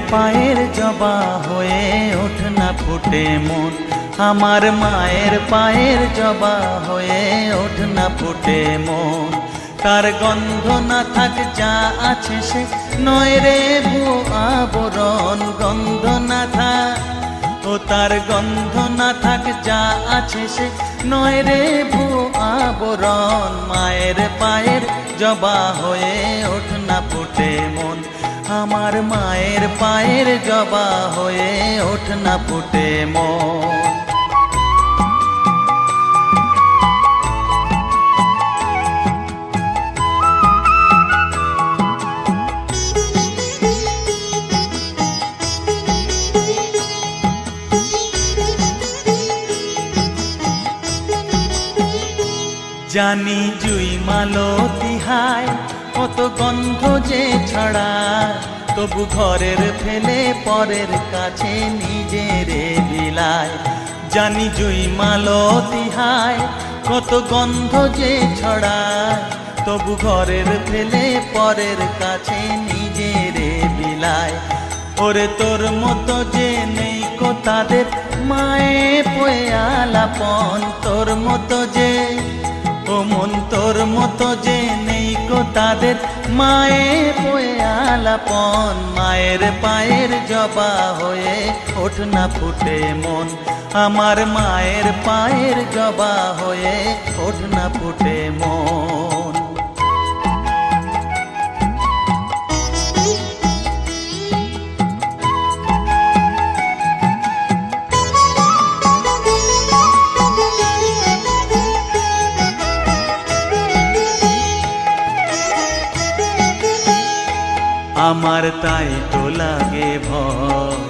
পায়ের জবা হয়ে ওঠ না ফুটে মন, আমার মায়ের পায়ের জবা হয়ে ওঠ না ফুটে মন। তার গন্ধ না থাক যা আছে সে নয় রে ভুয়ো আবরণ, গন্ধ না থাক ও তার গন্ধ না থাক যা আছে সে নয় রে ভুয়ো আবরণ। মায়ের পায়ের জবা হয়ে ওঠ না ফুটে মন, আমার মায়ের পায়ের জবা হয়ে ওঠ না ফুটে মন। জানি জুই মালতী হায় কত গন্ধ যে ছড়ায়, তবু ঘরের ফেলে পরের কাছে নিজেরে বিলায়। জানি জুই মালতী হায় কত গন্ধ যে ছড়ায়, তবু ঘরের ফেলে পরের কাছে নিজেরে বিলায়। ওরে তোর মতো যে নেই কো তাদের মায়ে পয়ে আলাপন, তোর মতো যে ও মন তোর মতো যে নেই কো তাদের মায়ে পয়ে আলাপন। মায়ের পায়ের জবা হয়ে ওঠ না ফুটে মন, আমার মায়ের পায়ের জবা হয়ে ওঠ না ফুটে মন। আমার তাই তো লাগে ভয়,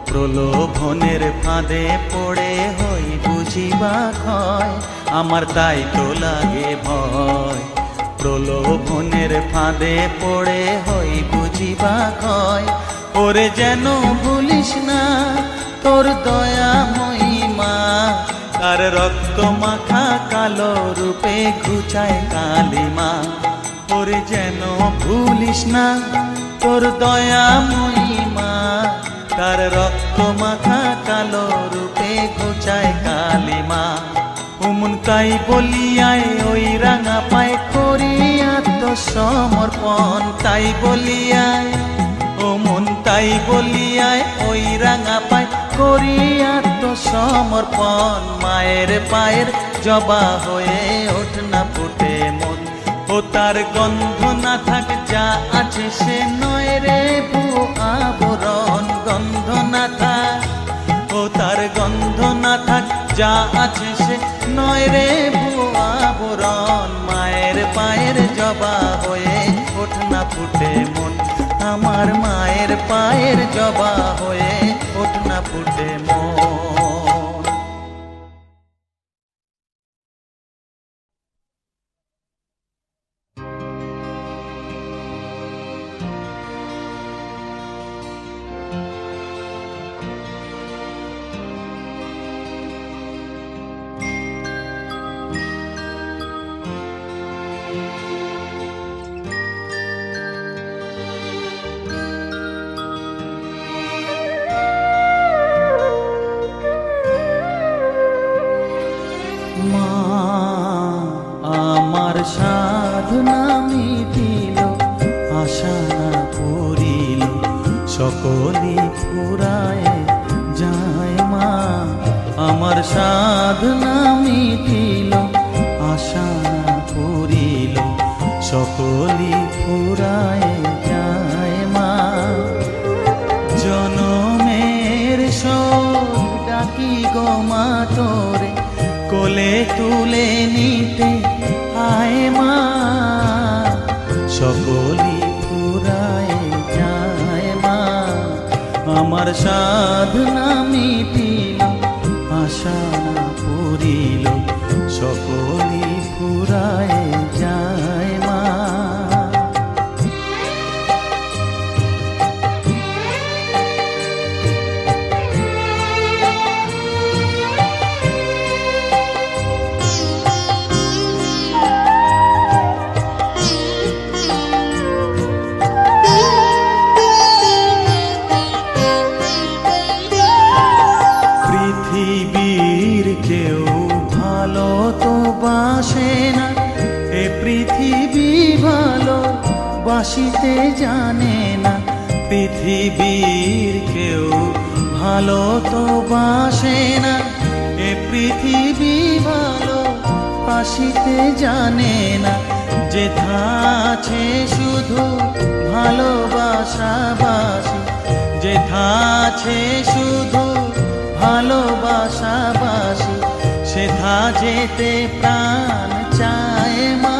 প্রলোভনের ফাঁদে পড়ে হই বুঝিবা ক্ষয়। আমার তাই তো লাগে ভয়, প্রলোভনের ফাঁদে পড়ে হই বুঝিবা ক্ষয়। ওরে যেন ভুলিস না তোর দয়া মহিমা, তার রক্ত মাখা কালো রূপে ঘুচায় কালিমা। ওরে যেন ভুলিস না তোর দয়া মহিমা, তার রক্ত মাখা কালো রূপে ঘুচায় কালিমা। উমন তাই বলিয়ায় ওই রাঙা পায় করি আত্মসমর্পণ, তাই বলিয়ায় ও মন তাই বলিয়ায় ওই রাঙা পায় করি আত্মসমর্পণ। মায়ের পায়ের জবা হয়ে ওঠ না ফুটে মন, ও তার গন্ধ না থাক যা আছে সে নয় রে ভুয়ো আবরণ, গন্ধ না থাক ও তার গন্ধ না থাক যা আছে সে নয় রে ভুয়ো আবরণ। মায়ের পায়ের জবা হয়ে ওঠ না ফুটে মন, আমার মায়ের পায়ের জবা হয়ে ওঠ না ফুটে মন। সাধনা মিটিল আশা না পুরিল সকলি ফুরায় যায় মা, আমার সাধনা মিটিল আশা না পুরিল সকলি ফুরায় যায় মা। জনমের শোক ডাকি গো মা তোরে কোলে তুলে নিতে আয় মা, সকলি ফুরায় যায় মা। আমার সাধনা মিটিল আশা না পুরিল সকলি ফুরায় যায় মা। বাসিতে জানে না, পৃথিবীর কেউ ভালো তো বাসে না, এ পৃথিবী ভালো বাসিতে জানে না। যেথা আছে শুধু ভালোবাসাবাসি, যেথা আছে শুধু ভালোবাসাবাসি, সেথা যেতে প্রাণ চায় মা।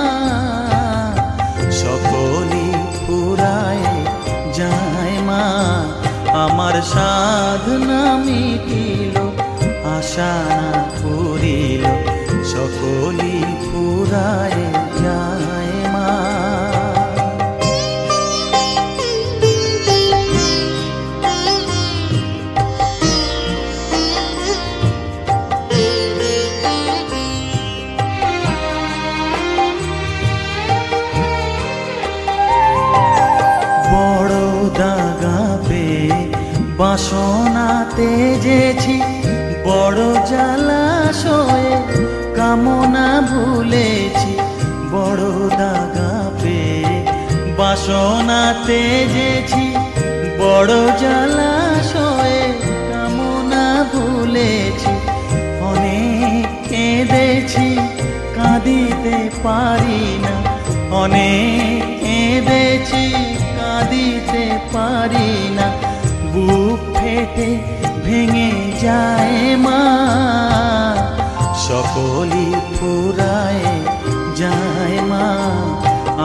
সকলই ফুরায় যায় মা, আমার সাধনা মিটিল, আশা না পুরিল, সকলই ফুরায় যায় মা। বড় দাগা পেয়ে বাসনা তেজেছি, বড় জলাশয়ে কামনা ভুলেছি। বড় দাগা পেয়ে বাসনা তেজেছি, বড় জলাশয়ে কামনা ভুলেছি। অনেক কেঁদেছি কাঁদিতে পারি না, অনেক কেঁদেছি কাঁদিতে পারি না। বুক ফেটে ভেঙে যায় মা, সকলই ফুরায় যায় মা।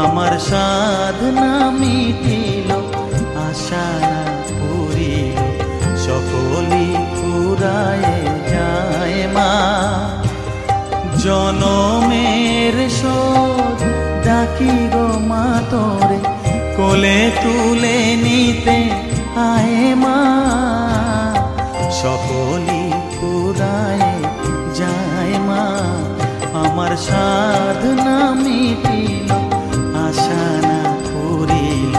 আমার সাধনা মিটিল, আশা না পুরিল, সকলই ফুরায় যায় মা। জনমের শোধ ডাকি গো মা তোরে, কোলে তুলে নিতে আয় মা। সকলই ফুরায় যায় মা, আমার সাধনা মিটিল, আশা না পুরিল,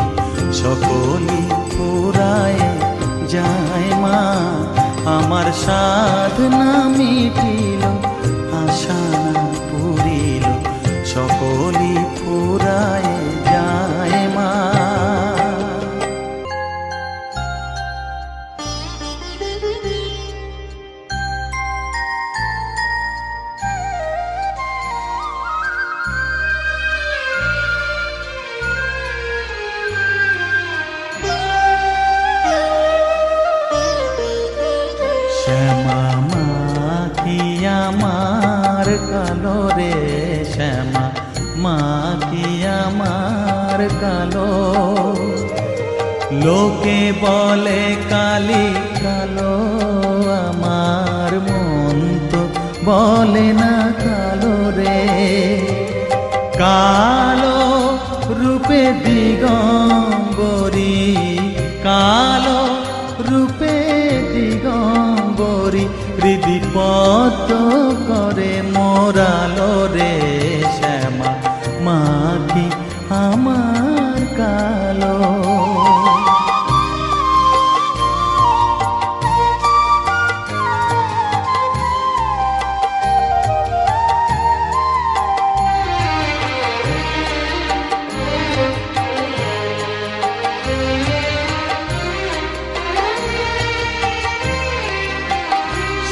সকলই ফুরায় যায় মা। আমার সাধনা মিটিল, আশা না পুরিল, সকলই ফুরায় যায় মা। শ্যামা মা কি আমার কালো রে, শ্যামা মা কি আমার কালো। লোকে বলে কালি কালো, আমার মন তো বলে না কালো রে। কালো রূপে দিগম্বরী, কালো রূপে দিগম্বরী, হৃদি পদ্ম করে মোরালো রে। শ্যামা মা কি আমার কালো।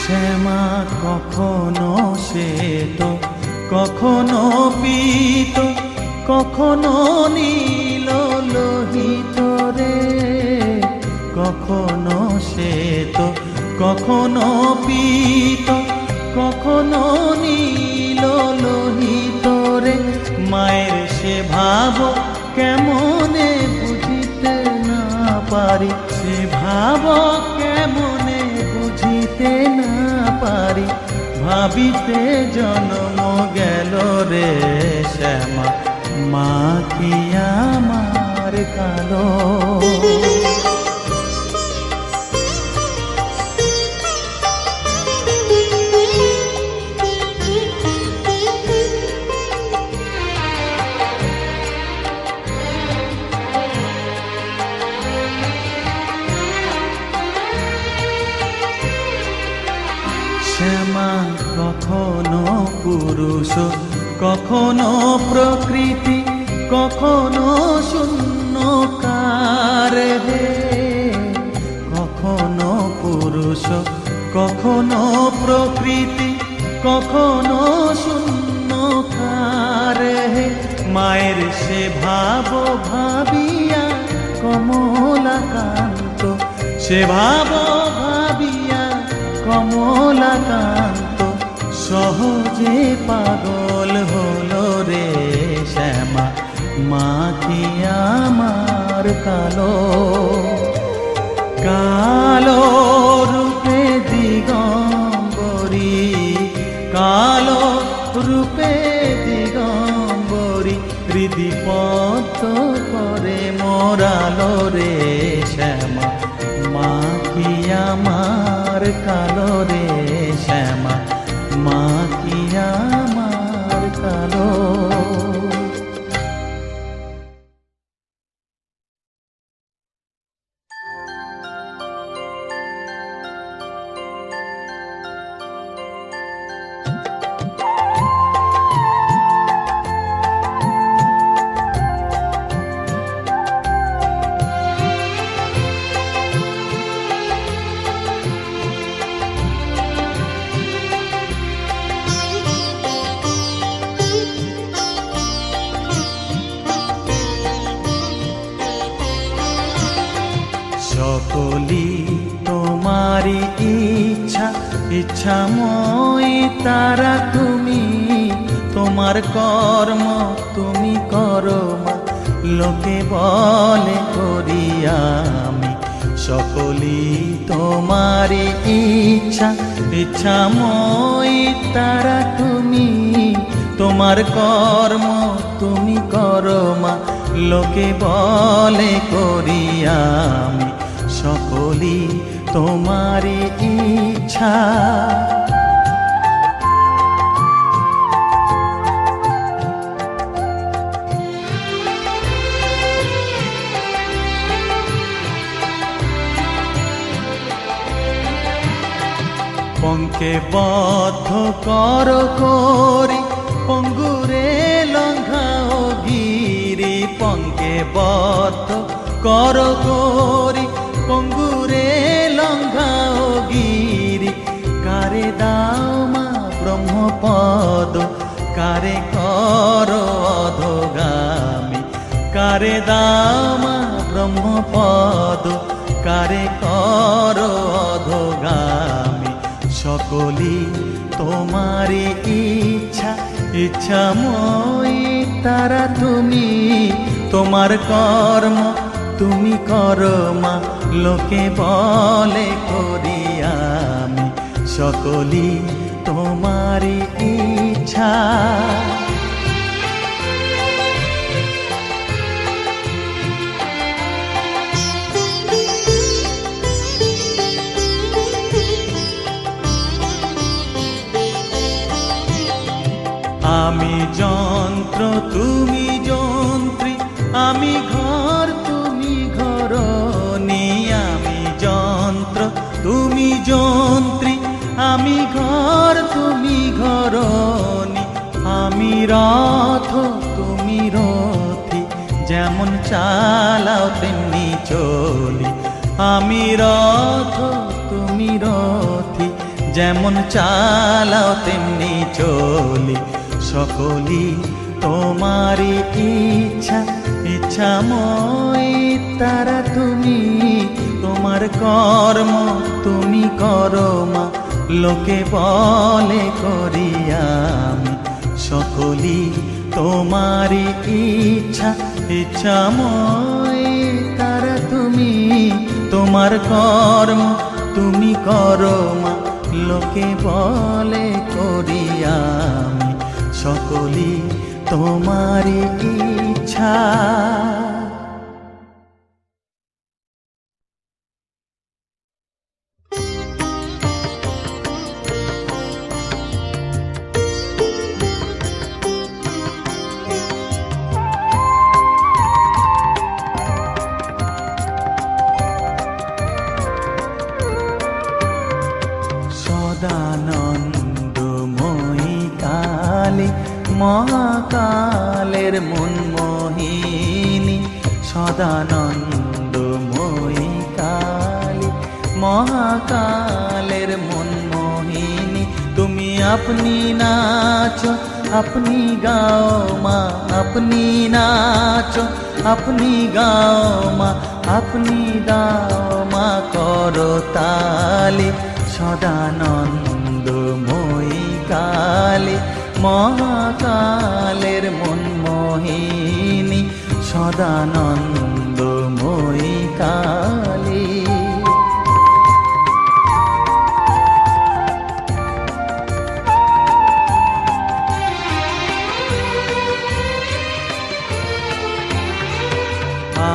শ্যামা কখনো শ্বেত, কখনো পীত, কখনো নীল লোহিত রে। কখনো শ্বেত, কখনো পীত, কখনো নীল লোহিত রে। মায়ের সে ভাব কেমনে বুঝিতে না পারি, সে ভাব কেমনে বুঝিতে না পারি। ভাবিতে জন্ম গেল রে, শ্যামা মা কি আমার কালো। শ্যামা কখনো পুরুষ, কখনো প্রকৃতি, কখনো সুন্দর কখনো প্রকৃতি কখনো শূন্যকার, মায়ের সে ভাব ভাবিয়া কমলাকান্ত, সে ভাব ভাবিয়া কমলাকান্ত সহজে পাগল হলো রে শ্যামা, মা কি আমার কালো কালো রূপে দিগম্বরী, কালো রূপে দিগম্বরী হৃদি পদ্ম করে মোরালো রে শ্যামা, মা কি আমার কালো রে শ্যামা, মা কি আমার কালো। সকলি তোমারি ইচ্ছা, ইচ্ছাময়ী তারা তুমি, তোমার কর্ম তুমি করো মা, লোকে বলে করি আমি। সকলি তোমারি ইচ্ছা, ইচ্ছাময়ী তারা তুমি, তোমার কর্ম তুমি করো মা, লোকে বলে করি আমি। সকলি তোমারি ইচ্ছা। পঙ্কে বদ্ধ কর করি পঙ্গুরে লঙ্ঘাও গিরি, পঙ্কে বদ্ধ কর করি পঙ্গুরে লঙ্ঘাও গিরি, কারে দাও মা ব্রহ্মপদ, কারে কর অধোগামী, কারে দাও মা ব্রহ্মপদ, কারে কর অধোগামী। সকলি তোমারি ইচ্ছা, ইচ্ছাময়ী তারা তুমি, তোমার কর্ম তুমি করো মা, লোকে বলে করি আমি। সকলি তোমারি ইচ্ছা। আমি যন্ত্র তুমি যন্ত্রী, আমি ঘর তুমি ঘরণী, আমি যন্ত্র তুমি যন্ত্রী, আমি ঘর তুমি ঘরণী, আমি রথ তুমি রথী, যেমন চালাও তেমনি চলি, আমি রথ তুমি রথী, যেমন চালাও তেমনি চলি। সকলি তোমারি ইচ্ছা, ইচ্ছাময়ী তারা তুমি, তোমার কর্ম তুমি করো মা, লোকে বলে করি আমি। সকলি তোমারি ইচ্ছা, ইচ্ছাময়ী তারা তুমি, তোমার কর্ম তুমি করো মা, লোকে বলে করি আমি। সকলি তোমারি ইচ্ছা। সদানন্দময়ী কালী মহাকালের মনমোহিনী, সদানন্দময়ী কালী মহাকালের মনমোহিনী, আপনি নাচো আপনি গাও মা, আপনি নাচো আপনি গাও মা, আপনি দাও মা করতালি। সদানন্দময়ী কালী মহাকালের মনমোহিনী, সদানন্দময়ী কালী।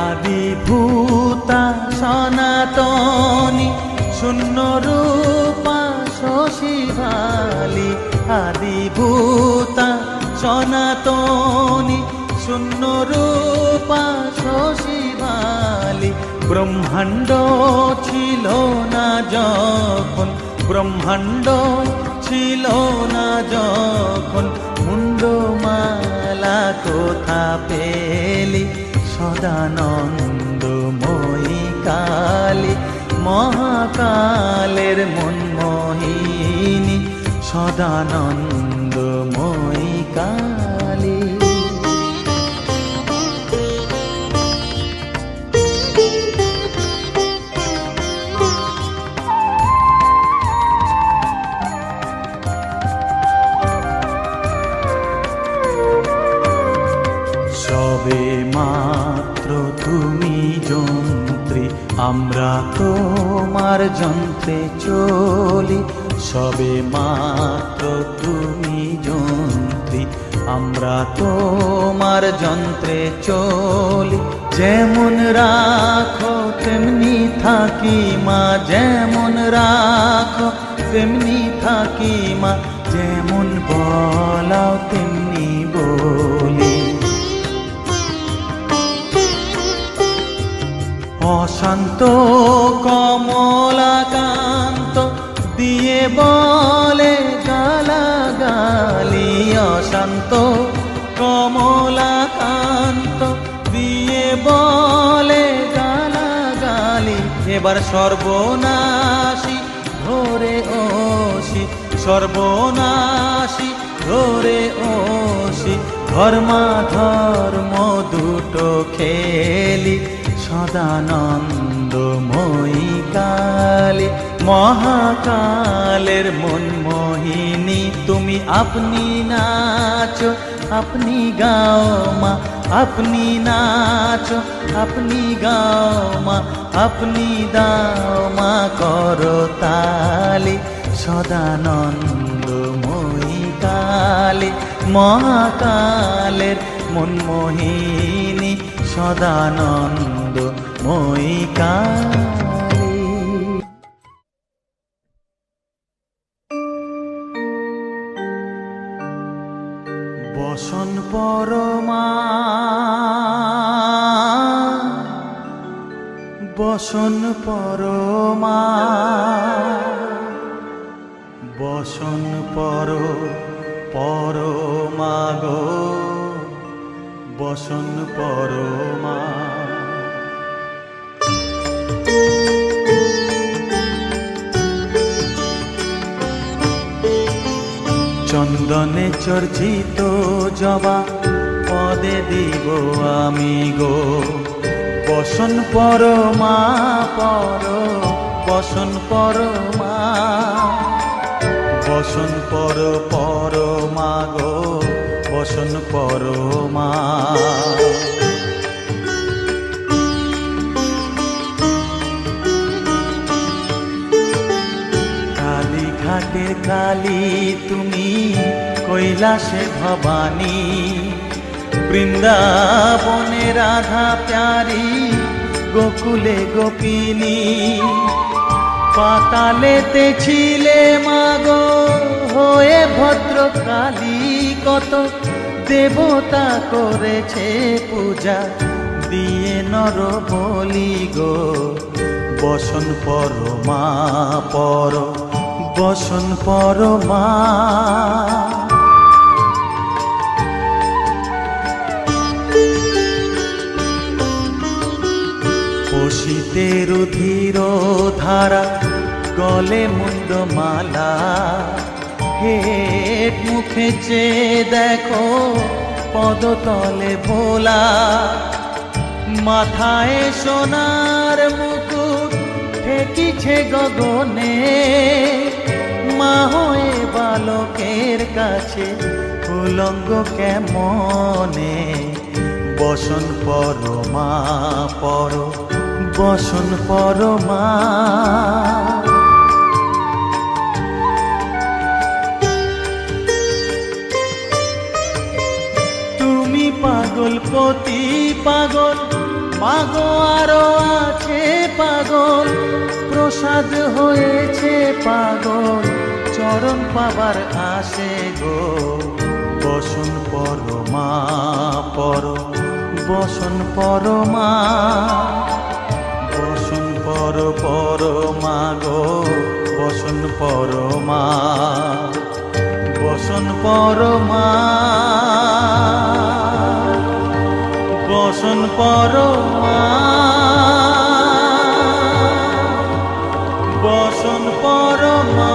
আদিভূতা সনাতনী শূন্য রূপা শশীভালি, আদিভূতা সনাতনী শূন্য রূপা শশীভালি। ব্রহ্মাণ্ড ছিল না যখন, ব্রহ্মাণ্ড ছিল না যখন, মুন্ডমালা কোথা পেলি। সদানন্দময়ী কালী মহাকালের মনমোহিনী, সদানন্দময়ী কালী। সবে মাত্র তুমি যন্ত্রী, আমরা তোমার যন্ত্রে চলি। সবে মাত্র তুমি যন্ত্রী, আমরা তোমার যন্ত্রে চলি। যেমন রাখো তেমনি থাকি মা, যেমন রাখো তেমনি থাকি মা, যেমন বলাও তেমনি বলি। অশান্ত কমলাকান্ত দিয়ে বলে গালাগালি, অশান্ত কমলাকান্ত দিয়ে বলে গালাগালি। এবার সর্বনাশী ধরে ওসি, সর্বনাশী ধরে ওসি, ধর্মাধর্ম দুটো খেলি। সদানন্দময়ী কালী মহাকালের মনমোহিনী, তুমি আপনি নাচো আপনি গাও মা, আপনি নাচো আপনি গাও মা, আপনি দাও মা করতালি। সদানন্দময়ী কালী মহাকালের মনমোহিনী, সদানন্দময়ী কালী। বসন পরমা বসন পরমা, বসন পরমা গো, বসন পরমা। চন্দনে চর্চিত জবা পদে দিব আমি গো, বসন পরমা বসন পরমা, বসন পরমা গো, বসন পরমা। কালীঘাটের কালী তুমি, কৈলাসে ভবানী, বৃন্দাবনে রাধা প্যারি, গোকুলে গোপিনী। পাতালেতে ছিলে মাগো হয়ে ভদ্রকালী, কত দেবতা করেছে পূজা দিয়ে নর বলি গো। বসন পরমা বসন পরমা। পশিতে রুধির ধারা, গলে মুন্ডমালা, হেট মুখে চেয়ে দেখো পদতলে ভোলা, মাথায় সোনার মুকুট ঠেকিছে গগনে, মা হয়ে বালকের কাছে উলঙ্গ কেমনে। বসন পরমা পর, বসন পরমা। তুমি পাগল পতি পাগল, মাগো আরো আছে পাগল, প্রসাদ হয়েছে পাগল, চরণ পাবার আসে গো। বসন পরমা পর, বসন পরমা। বসন পর পরমা গো, বসন পরমা, বসন পরমা, বসন পরমা, বসন পরমা।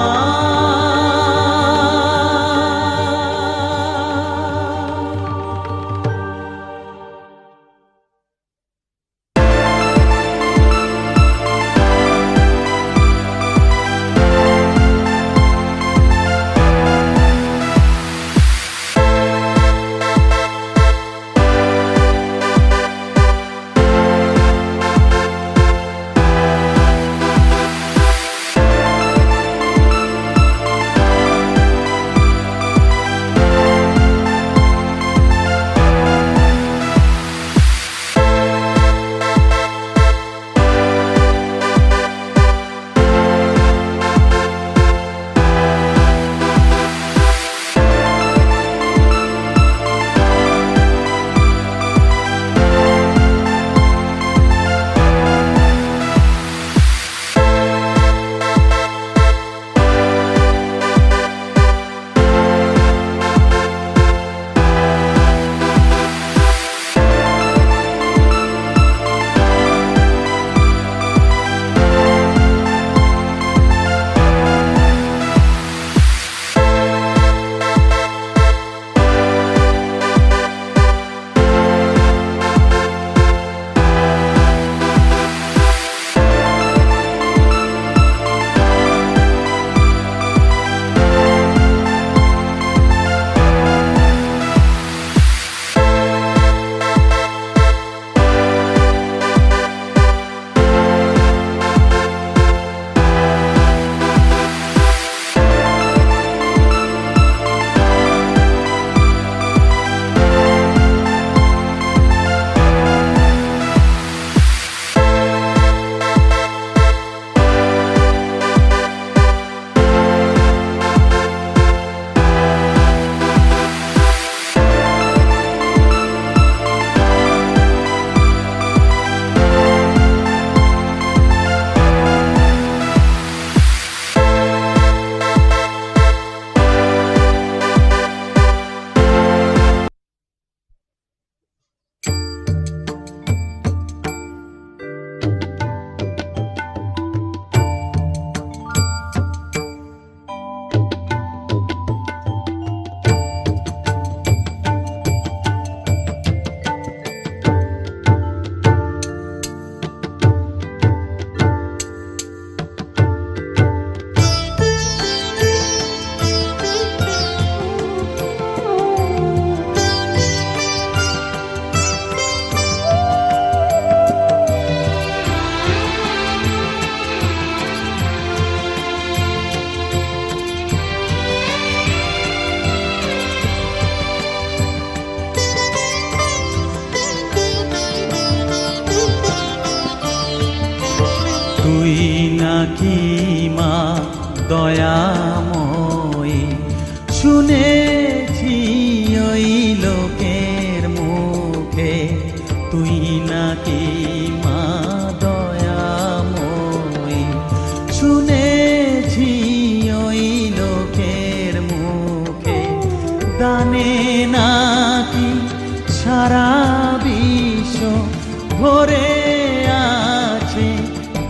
নাকি মা দয়াময়ী, শুনেছি ওই লোকের মুখে তুই নাকি মা দয়াময়ী, শুনেছি ওই লোকের মুখে দানে নাকি সারা বিশ্ব ভরে আছে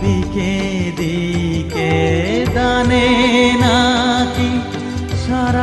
দিকে দিকে, দানে নাকি সারা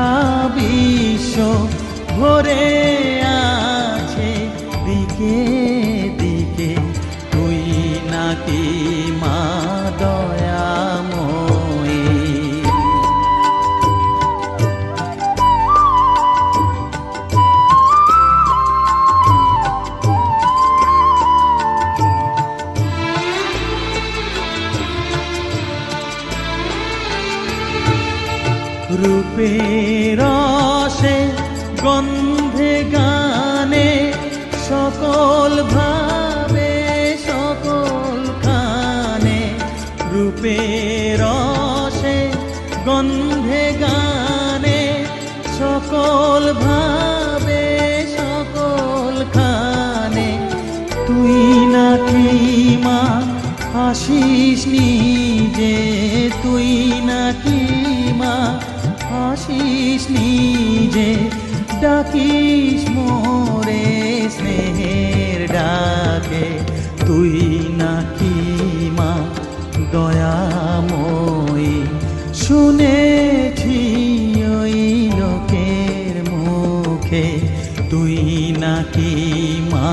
রূপের রসে গন্ধে গানে সকল ভাবে সকল খানে, রূপের রসে গন্ধে গানে সকল ভাবে সকল খানে। তুই নাকি মা আসিস নিজে, তুই নাকি মা আসিস নিজে, ডাকিস মোরে স্নেহের ডাকে। তুই নাকি মা দয়াময়ী, শুনেছি ওই লোকের মুখে, তুই নাকি মা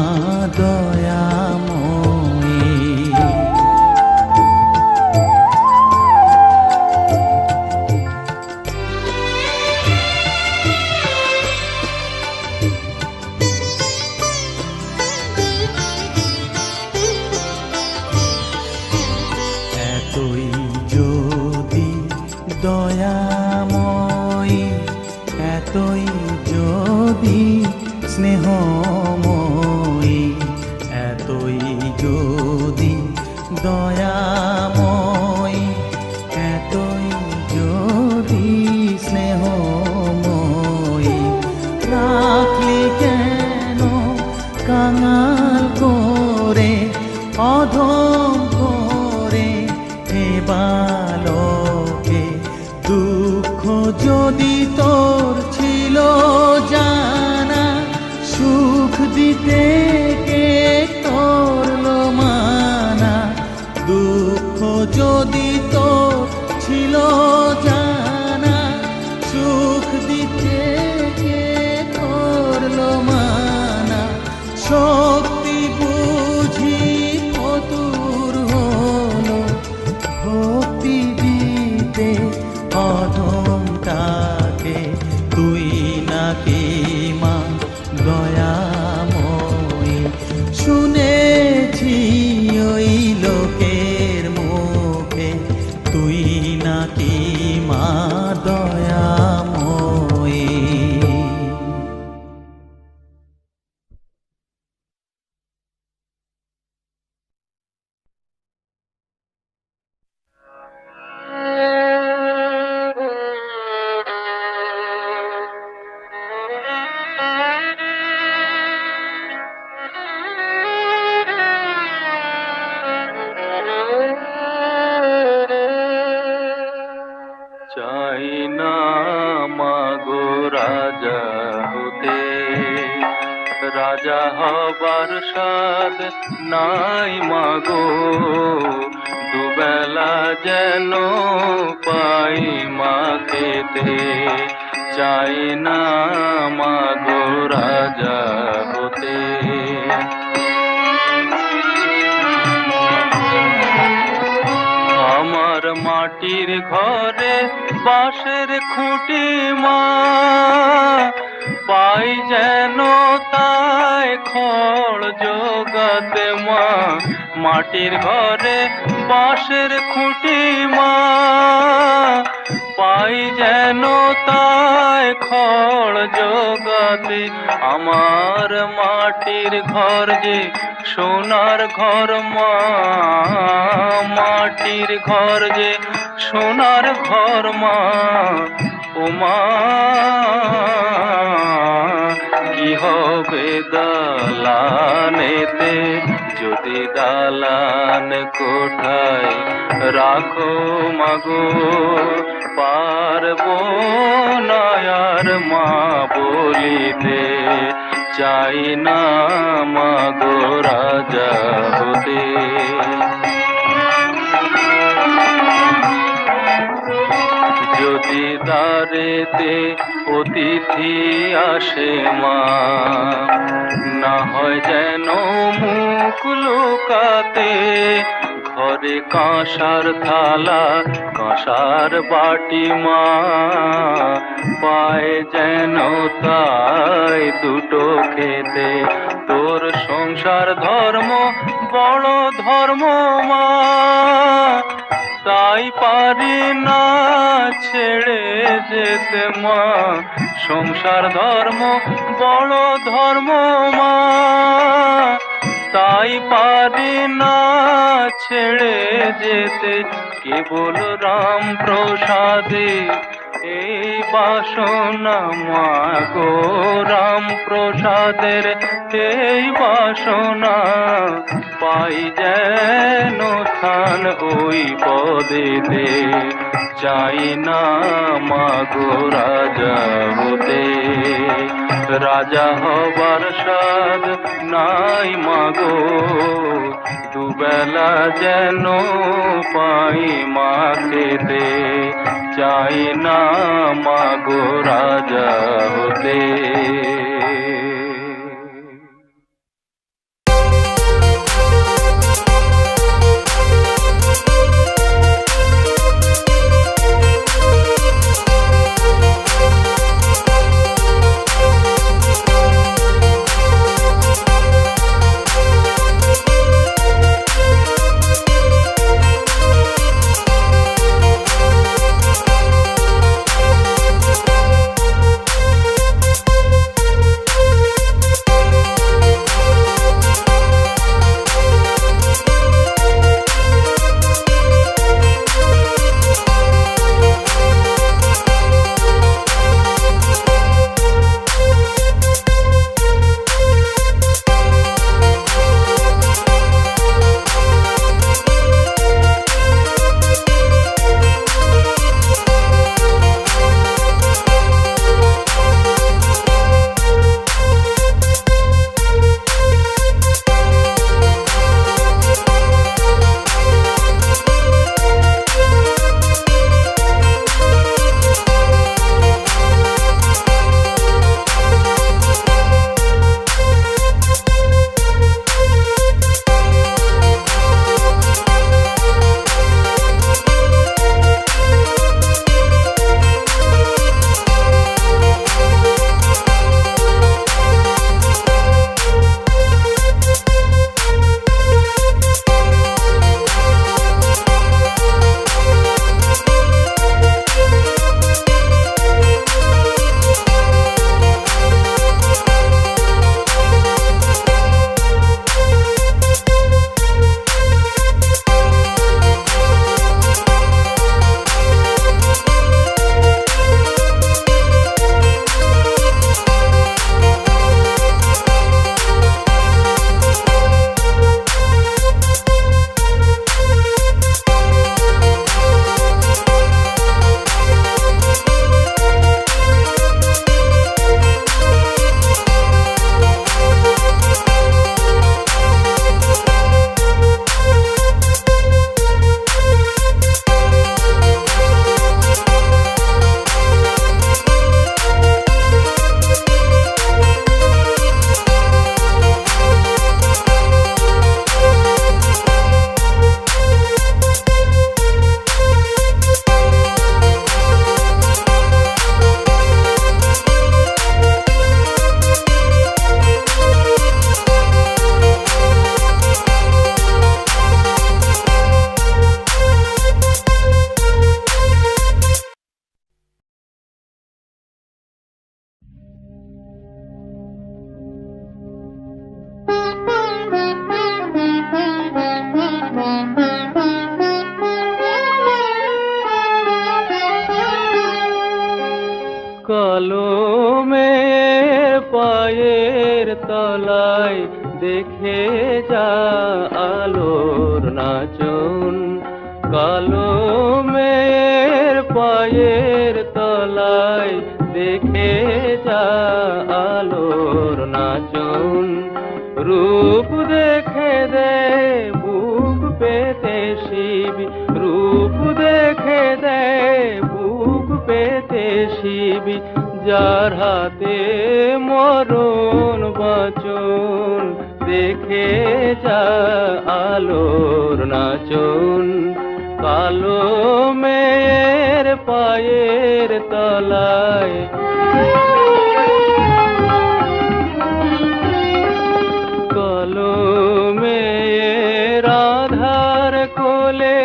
দয়াময়ী। এতই যদি দয়াময়ী, এতই যদি স্নেহময়ী, এতই যদি দয়াময়ী, এতই যদি স্নেহময়ী, রাখলি কেন কাঙাল করে অধম করে হে বালকে। দুঃখ যদি তোর ছিল জানা, সুখ দিতে কে করলো মানা। দুঃখ যদি তোর ছিল জানা, সুখ দিতে কে করলো মানা। শক্তি বুঝি ফতুর হলো, ভক্তি দিতে অধমটাকে। তুই নাকি মা দয়াময়ী, শুনেছি ওই লোকের মুখে, তুই নাকি মা দয়াময়ী। চাই না মাগো রাজা হতে, রাজা হবার স্বাদ নাই মাগো। দুবেলা যেন পাই মা খেতে, চাই না মাগো রাজা হতে। আমার মাটির ঘরে বাঁশের খুঁটি মা, পাই যেন তাই খড় জোগাতে মা। মাটির ঘরে বাঁশের খুঁটি মা, পাই যেন তাই খড় জোগাতে। আমার মাটির ঘর যে সোনার ঘর মা, মাটির ঘর যে সোনার ঘর মা। ও মা কি হবে দালানেতে, যদি দালান কোঠায় রাখো মাগো। পারবো না আর মা বলিতে, চাই না মাগো রাজা হতে। যদি দ্বারেতে অতিথি আসে মা, না হয় যেন মুখ লুকাতে। ঘরে কাঁসার থালা কাঁসার বাটি মা, পায় যেন তাই দুটো খেতে। তোর সংসার ধর্ম বড় ধর্ম মা, তাই পারি না ছেড়ে যেতে মা, সংসার ধর্ম বড় ধর্ম মা। তাই পারি না ছেড়ে যেতে, কেবল রাম প্রসাদে এই বাসনা মা গো। রাম প্রসাদের এই বাসনা, পাই যেন স্থান ওই পদেতে। চাই না মা গো রাজা হতে, রাজা হবার সাধ নাই মা গো। দুবেলা যেন পাই মা খেতে, চাই না মা গো রাজা হতে। কলমের পায়ের তলায় দেখে যা আলোর নাচন, কলমের পায়ের তলায় দেখে যা আলোর নাচন। রূপ দেখে দে বুক পেতে শিব, রূপ দেখে দে বুক পেতে শিব, যার হাতে মরণ বাঁচন দেখে যা আলোর নাচন। কালো মেয়ের পায়ের তলায় কলমের আধার কোলে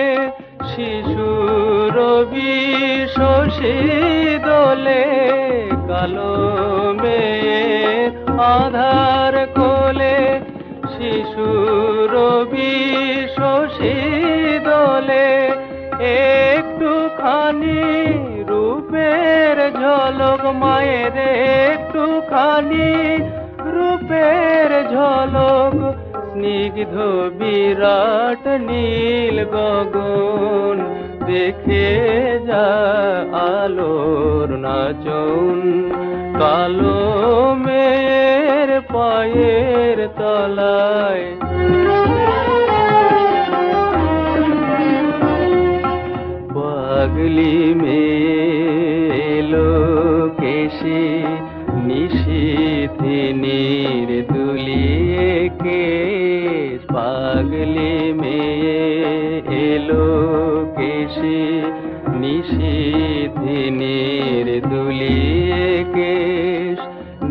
শিশুর বিশোষী দোলে কালো মেয়ের আধার কোলে শিশুর বিশোষী দোলে একটুখানি রূপের ঝলক মায়ের একটুখানি রূপের ঝলক স্নিগ্ধ বিরাট নীল গগন দেখে যা আলোর নাচন কালো মেয়ের পায়ের তলায় পাগলি মেলো কেশে নিশীথিনীর দুলিয়ে কেশ পাগলি মেয়ে এলো কেশে নিশীথিনীর দুলিয়ে কেশ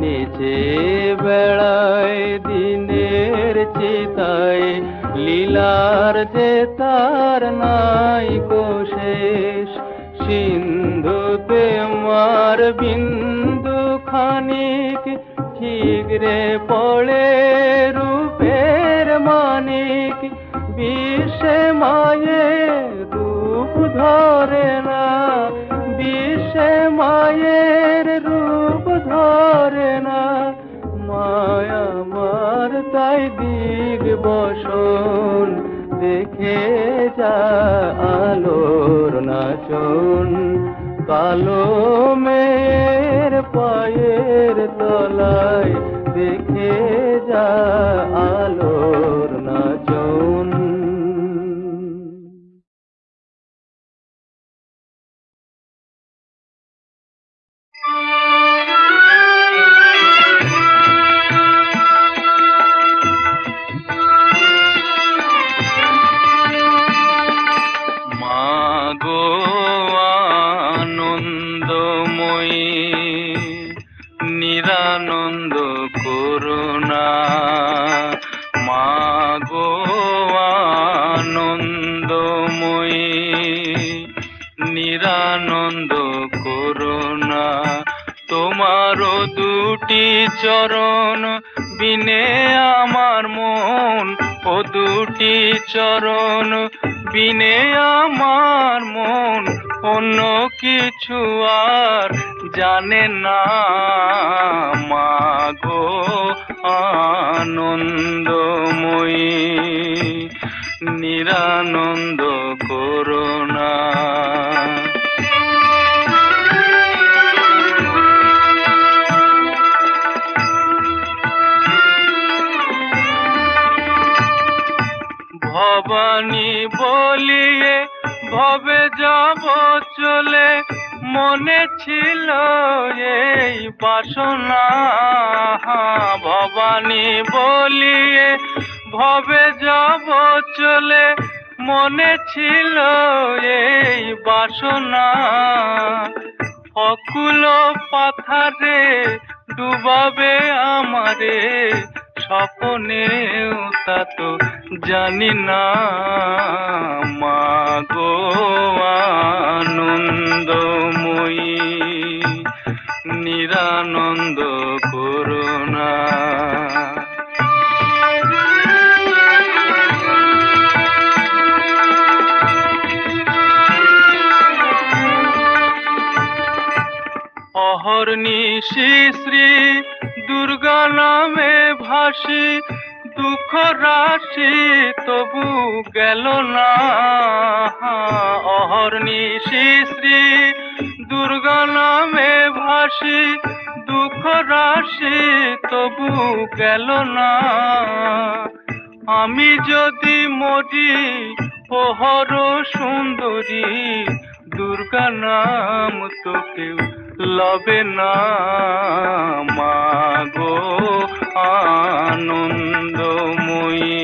নেচে বেড়ায় দিনের চিতায় লীলার যে তার নাই কোশেষ সিন্ধুতে মার বিন্দু খানিক ঠিকরে পড়ে রূপের মানিক বিশ্বে মায়ের রূপ ধরে না বিশ্বে মায়ের রূপ ধরে না মায়া মার তাই দিগ বসন দেখে যা আলোর নাচন কালো মেয়ের পায়ের তলায় দেখে যা আলোর নাচন। নিরানন্দ করুণা মাগো আনন্দময়ী নিরানন্দ করুণা তোমারও দুটি চরণ বিনে আমার মন ও দুটি চরণ বিনে আমার মন অন্য কিছু আর জানে না মাগো আনন্দময়ী নিরানন্দ করুণা। ভবানী বলিয়ে ভবে যাব চলে মনে ছিল এই বাসনা ভবানী বলিয়ে ভবে যাব চলে মনে ছিল এই বাসনা অকুল পাথারে ডুবাবে আমারে স্বপ্নেও তা তো জানি না মাগো আনন্দময়ী নিরানন্দ করুণা। অহর্নিশি শ্রী দুর্গা নামে ভাসি দুঃখ রাশি তবু গেল না অহর্নিশি শ্রী দুর্গা নামে ভাসি দুঃখ রাশি তবু গেল না আমি যদি মরি ওহর সুন্দরী দুর্গা নাম তো কেউ লবে না মাগো আনন্দময়ী